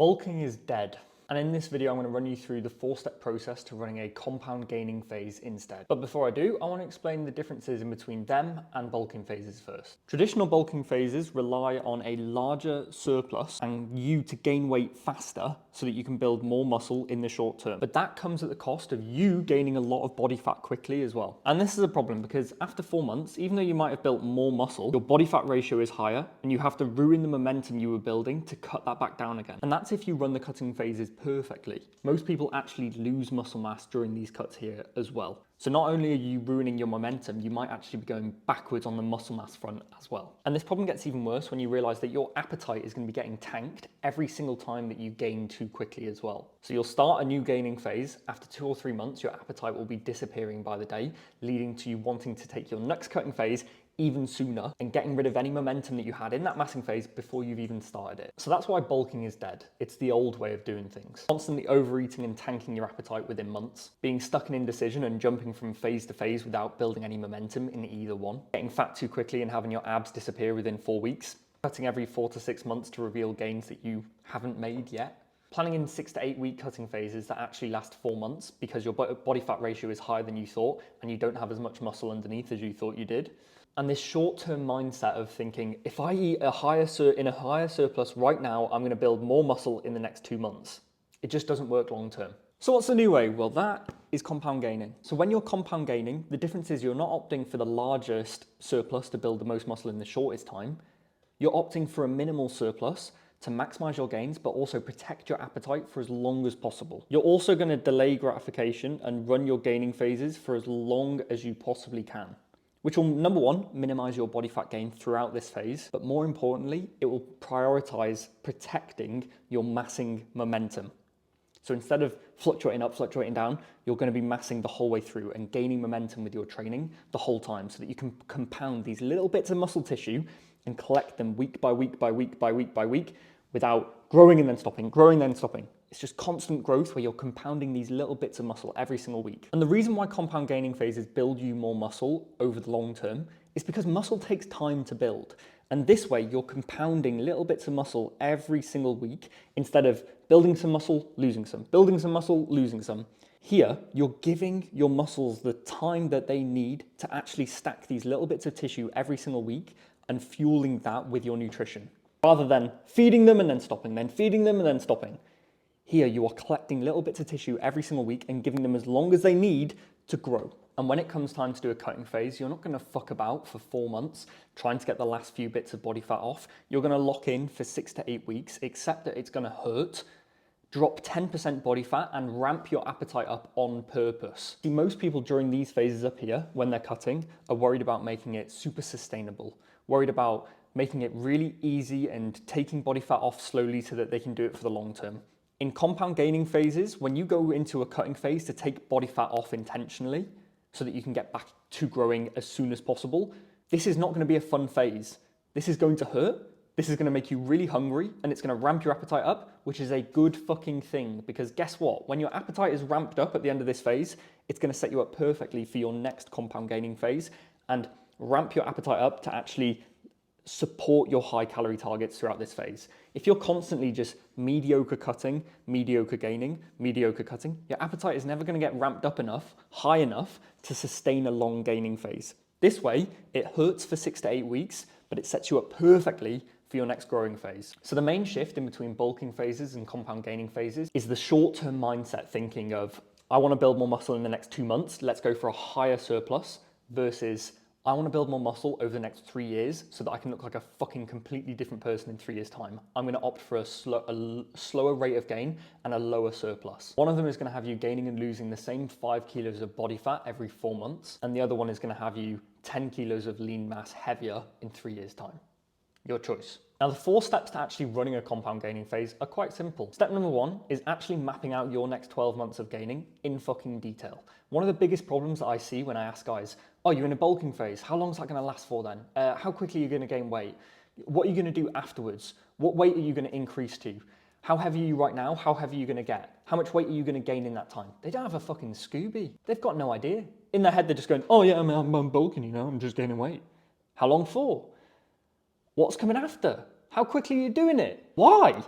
Bulking is dead. And in this video, I'm going to run you through the 4-step process to running a compound gaining phase instead. But before I do, I want to explain the differences in between them and bulking phases first. Traditional bulking phases rely on a larger surplus and you to gain weight faster so that you can build more muscle in the short term. But that comes at the cost of you gaining a lot of body fat quickly as well. And this is a problem because after 4 months, even though you might have built more muscle, your body fat ratio is higher and you have to ruin the momentum you were building to cut that back down again. And that's if you run the cutting phases perfectly. Most people actually lose muscle mass during these cuts here as well. So not only are you ruining your momentum, you might actually be going backwards on the muscle mass front as well. And this problem gets even worse when you realize that your appetite is going to be getting tanked every single time that you gain too quickly as well. So you'll start a new gaining phase. After 2 or 3 months, your appetite will be disappearing by the day, leading to you wanting to take your next cutting phase even sooner and getting rid of any momentum that you had in that massing phase before you've even started it. So that's why bulking is dead. It's the old way of doing things. Constantly overeating and tanking your appetite within months, being stuck in indecision and jumping from phase to phase without building any momentum in either one, getting fat too quickly and having your abs disappear within 4 weeks, cutting every 4 to 6 months to reveal gains that you haven't made yet, planning in 6 to 8 week cutting phases that actually last 4 months because your body fat ratio is higher than you thought and you don't have as much muscle underneath as you thought you did. And this short-term mindset of thinking, if I eat in a higher surplus right now, I'm going to build more muscle in the next 2 months. It just doesn't work long-term. So what's the new way? Well, that is compound gaining. So when you're compound gaining, the difference is you're not opting for the largest surplus to build the most muscle in the shortest time. You're opting for a minimal surplus to maximize your gains, but also protect your appetite for as long as possible. You're also going to delay gratification and run your gaining phases for as long as you possibly can, which will, number one, minimize your body fat gain throughout this phase, but more importantly, it will prioritize protecting your massing momentum. So instead of fluctuating up, fluctuating down, you're going to be massing the whole way through and gaining momentum with your training the whole time so that you can compound these little bits of muscle tissue and collect them week by week by week by week by week without growing and then stopping, growing and then stopping. It's just constant growth where you're compounding these little bits of muscle every single week. And the reason why compound gaining phases build you more muscle over the long term is because muscle takes time to build. And this way you're compounding little bits of muscle every single week instead of building some muscle, losing some, building some muscle, losing some. Here, you're giving your muscles the time that they need to actually stack these little bits of tissue every single week and fueling that with your nutrition, rather than feeding them and then stopping, then feeding them and then stopping. Here, you are collecting little bits of tissue every single week and giving them as long as they need to grow. And when it comes time to do a cutting phase, you're not going to fuck about for 4 months trying to get the last few bits of body fat off. You're going to lock in for 6 to 8 weeks, accept that it's going to hurt, drop 10% body fat and ramp your appetite up on purpose. See, most people during these phases up here, when they're cutting, are worried about making it super sustainable, worried about making it really easy and taking body fat off slowly so that they can do it for the long term. In compound gaining phases, when you go into a cutting phase to take body fat off intentionally so that you can get back to growing as soon as possible, this is not going to be a fun phase. This is going to hurt. This is going to make you really hungry and it's going to ramp your appetite up, which is a good fucking thing because guess what? When your appetite is ramped up at the end of this phase, it's going to set you up perfectly for your next compound gaining phase and ramp your appetite up to actually support your high calorie targets throughout this phase. If you're constantly just mediocre cutting, mediocre gaining, mediocre cutting, your appetite is never going to get ramped up enough, high enough to sustain a long gaining phase. This way, it hurts for 6 to 8 weeks, but it sets you up perfectly for your next growing phase. So the main shift in between bulking phases and compound gaining phases is the short-term mindset thinking of, I want to build more muscle in the next 2 months, let's go for a higher surplus, versus I want to build more muscle over the next 3 years so that I can look like a fucking completely different person in 3 years' time. I'm going to opt for a slower rate of gain and a lower surplus. One of them is going to have you gaining and losing the same 5 kilos of body fat every 4 months, and the other one is going to have you 10 kilos of lean mass heavier in 3 years' time. Your choice. Now, the 4 steps to actually running a compound gaining phase are quite simple. Step number 1 is actually mapping out your next 12 months of gaining in fucking detail. One of the biggest problems that I see when I ask guys, oh, you're in a bulking phase, how long is that going to last for then? How quickly are you going to gain weight? What are you going to do afterwards? What weight are you going to increase to? How heavy are you right now? How heavy are you going to get? How much weight are you going to gain in that time? They don't have a fucking Scooby. They've got no idea. In their head, they're just going, oh yeah, I'm bulking, I'm just gaining weight. How long for? What's coming after? How quickly are you doing it? Why?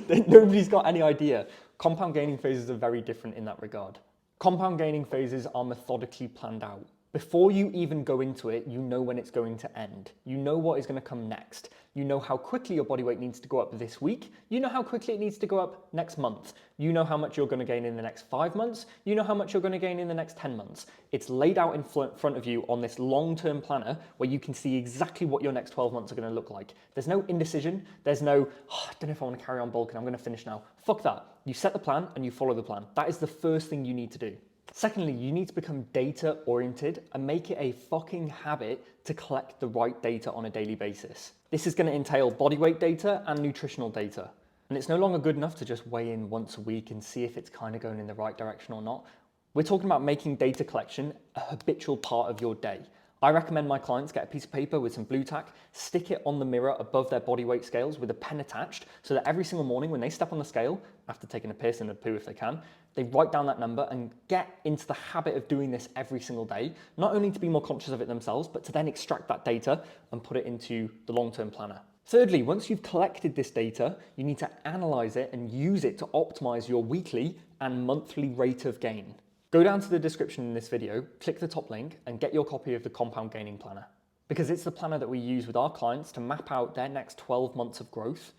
Nobody's got any idea. Compound gaining phases are very different in that regard. Compound gaining phases are methodically planned out. Before you even go into it, you know when it's going to end. You know what is going to come next. You know how quickly your body weight needs to go up this week. You know how quickly it needs to go up next month. You know how much you're going to gain in the next 5 months. You know how much you're going to gain in the next 10 months. It's laid out in front of you on this long-term planner where you can see exactly what your next 12 months are going to look like. There's no indecision. There's no, I don't know if I want to carry on bulking. I'm going to finish now. Fuck that. You set the plan and you follow the plan. That is the first thing you need to do. Secondly, you need to become data oriented and make it a fucking habit to collect the right data on a daily basis. This is going to entail body weight data and nutritional data. And it's no longer good enough to just weigh in once a week and see if it's kind of going in the right direction or not. We're talking about making data collection a habitual part of your day. I recommend my clients get a piece of paper with some blue tack, stick it on the mirror above their body weight scales with a pen attached so that every single morning when they step on the scale, after taking a piss and a poo if they can, they write down that number and get into the habit of doing this every single day, not only to be more conscious of it themselves, but to then extract that data and put it into the long-term planner. Thirdly, once you've collected this data, you need to analyze it and use it to optimize your weekly and monthly rate of gain. Go down to the description in this video, click the top link and get your copy of the Compound Gaining Planner. Because it's the planner that we use with our clients to map out their next 12 months of growth,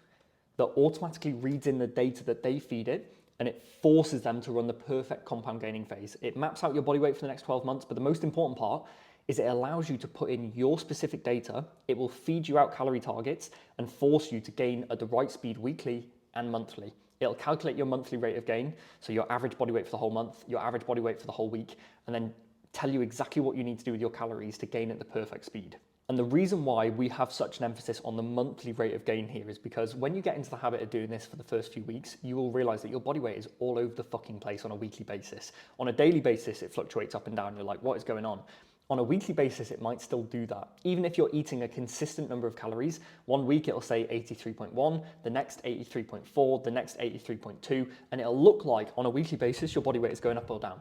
that automatically reads in the data that they feed it, and it forces them to run the perfect compound gaining phase. It maps out your body weight for the next 12 months, but the most important part is it allows you to put in your specific data. It will feed you out calorie targets and force you to gain at the right speed weekly and monthly. It'll calculate your monthly rate of gain, so your average body weight for the whole month, your average body weight for the whole week, and then tell you exactly what you need to do with your calories to gain at the perfect speed. And the reason why we have such an emphasis on the monthly rate of gain here is because when you get into the habit of doing this for the first few weeks, you will realize that your body weight is all over the fucking place on a weekly basis. On a daily basis, it fluctuates up and down. You're like, what is going on? On a weekly basis, it might still do that. Even if you're eating a consistent number of calories, one week it'll say 83.1, the next 83.4, the next 83.2, and it'll look like on a weekly basis, your body weight is going up or down.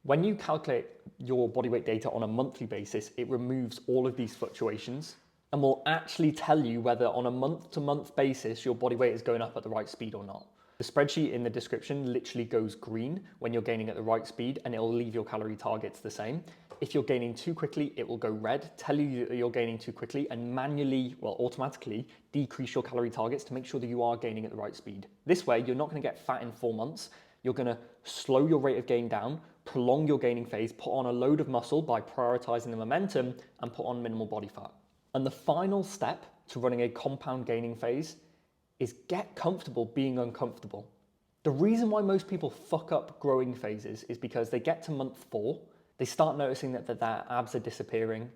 When you calculate your body weight data on a monthly basis, it removes all of these fluctuations and will actually tell you whether on a month-to-month basis, your body weight is going up at the right speed or not. The spreadsheet in the description literally goes green when you're gaining at the right speed and it'll leave your calorie targets the same. If you're gaining too quickly, it will go red, tell you that you're gaining too quickly and manually, well, automatically decrease your calorie targets to make sure that you are gaining at the right speed. This way, you're not going to get fat in 4 months. You're going to slow your rate of gain down, prolong your gaining phase, put on a load of muscle by prioritizing the momentum and put on minimal body fat. And the final step to running a compound gaining phase is get comfortable being uncomfortable. The reason why most people fuck up growing phases is because they get to month 4, they start noticing that their abs are disappearing.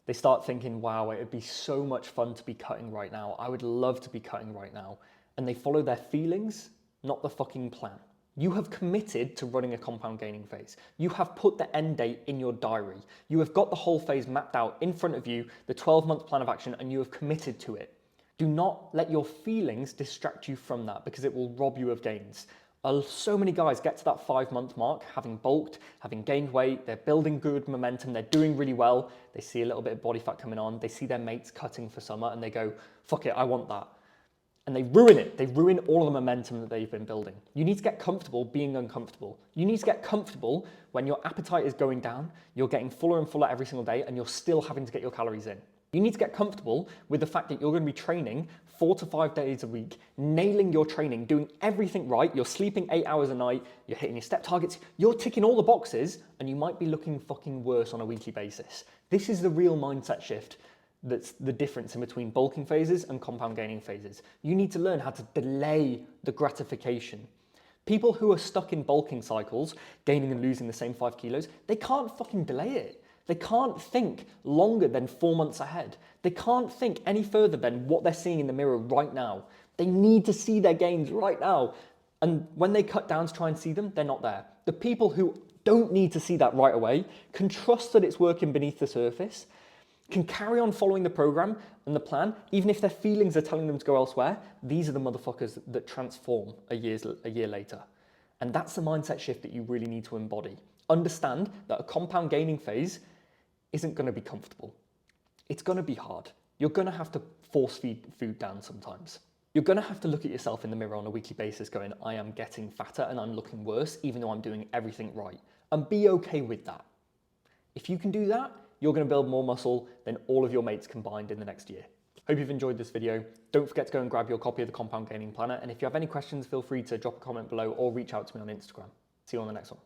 They start thinking, wow, it would be so much fun to be cutting right now. I would love to be cutting right now. And they follow their feelings, not the fucking plan. You have committed to running a compound gaining phase. You have put the end date in your diary. You have got the whole phase mapped out in front of you, the 12-month plan of action, and you have committed to it. Do not let your feelings distract you from that because it will rob you of gains. So many guys get to that 5-month mark, having bulked, having gained weight, they're building good momentum, they're doing really well, they see a little bit of body fat coming on, they see their mates cutting for summer and they go, fuck it, I want that. And they ruin it. They ruin all of the momentum that they've been building. You need to get comfortable being uncomfortable. You need to get comfortable when your appetite is going down, you're getting fuller and fuller every single day, and you're still having to get your calories in. You need to get comfortable with the fact that you're going to be training 4 to 5 days a week, nailing your training, doing everything right. You're sleeping 8 hours a night, you're hitting your step targets, you're ticking all the boxes, and you might be looking fucking worse on a weekly basis. This is the real mindset shift. That's the difference in between bulking phases and compound gaining phases. You need to learn how to delay the gratification. People who are stuck in bulking cycles, gaining and losing the same 5 kilos, they can't fucking delay it. They can't think longer than 4 months ahead. They can't think any further than what they're seeing in the mirror right now. They need to see their gains right now. And when they cut down to try and see them, they're not there. The people who don't need to see that right away can trust that it's working beneath the surface, can carry on following the program and the plan, even if their feelings are telling them to go elsewhere. These are the motherfuckers that transform a year later. And that's the mindset shift that you really need to embody. Understand that a compound gaining phase isn't going to be comfortable. It's going to be hard. You're going to have to force feed food down sometimes. You're going to have to look at yourself in the mirror on a weekly basis going, I am getting fatter and I'm looking worse, even though I'm doing everything right. And be okay with that. If you can do that, you're going to build more muscle than all of your mates combined in the next year. Hope you've enjoyed this video. Don't forget to go and grab your copy of the Compound Gaining Planner. And if you have any questions, feel free to drop a comment below or reach out to me on Instagram. See you on the next one.